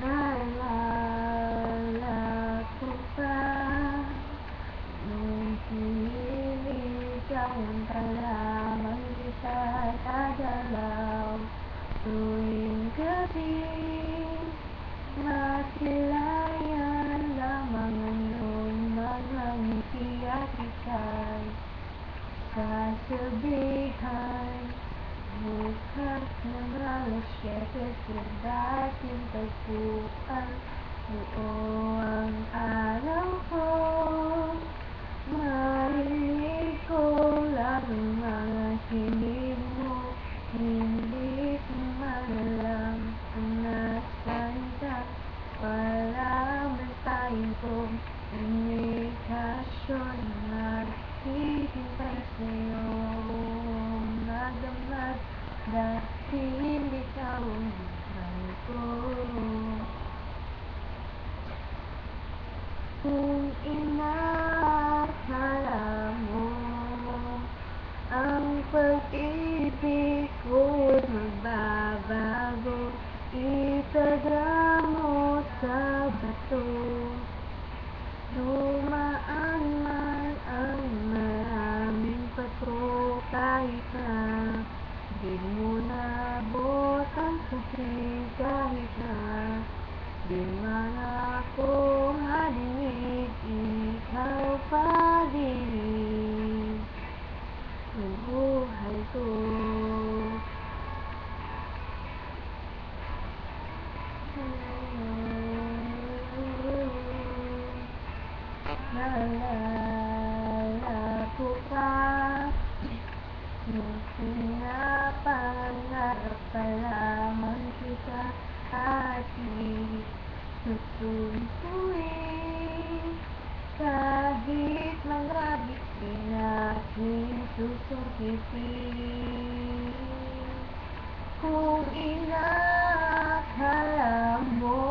Naalala ko pa nung siniligawan ka lamang kita dadalaw tuwing gabi. Masilayan lamang ngayon mga ngiti at ika'y sasabihan. Bukas ng alas 7 sa dating tagpuan, buo ang araw ko. Marinig ko lang ang mga hiling mo, hindi ko malalam kung nasaan ka. Wala man tayong komunikasyon, naghihintay sa'yo magdamag dahil ikaw ang buhay ko. Kung inakala mo ang pag-ibig ko'y magbabago, itaga mo sa bato. Dumaan man ang maraming pato, kahit na di mo naabot ang sabi, kahit na di man ako marinig, ikaw pa rin ang buhay ko. Naalala ko pa nung pinapangarap pa lamang kita at susuntuin. Kahit mga bitin aking susukitin. Kung inakala mo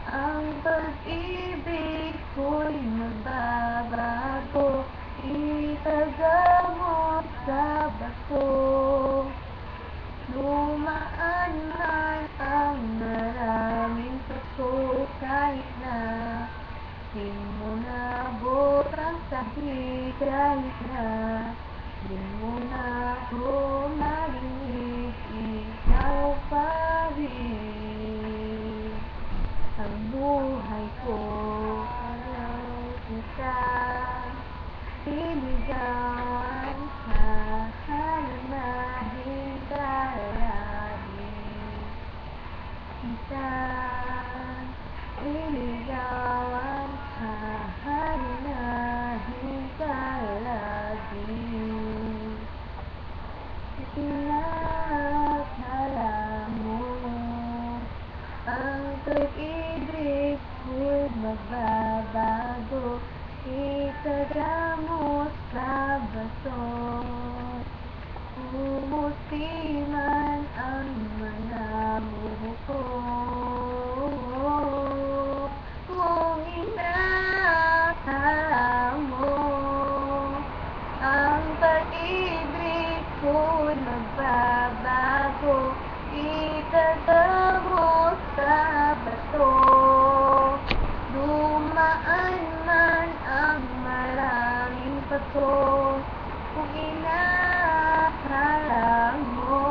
ang pag-ibig ko'y magbabago, itaga mo sa bato. Dumaan man ang maraming paso, kahit na di mo naabot ang sabi, kahit na di mo na ako marinig, ikaw pa rin ang buhay ko. Araw kita iligawan, hahalamahin ka lagi. Kita iligawan, hahalamahin ka lagi. Inakala mo ang pag-ibig ko'y magbabago, itaga mo sa bato. Pumuti man ang mga buko, kung inakala mo ang pag-ibig ko'y magbabago, itaga mo sa bato. Dumaan man ang maraming pato, kung inakala mo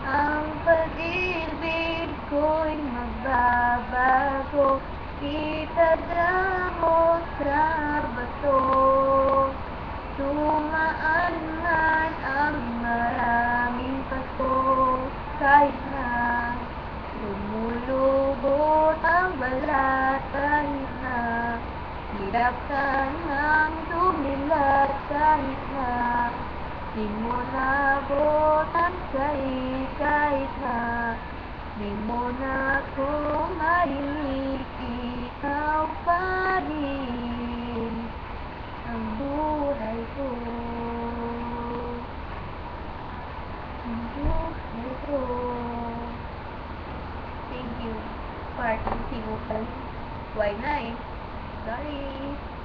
ang pag-ibig ko'y magbabago, itaga mo sa bato. Dumaan man ang maraming paso, kahit na lumulubot ang balat, kahit na hirap ka nang dumilat, kahit na di mo naabot ang sabi, kahit na di mo na ako marinig, ikaw pa rin ang buhay ko. Ang buhay ko. Thank you. part, yung sinukan. Why na eh? Sorry.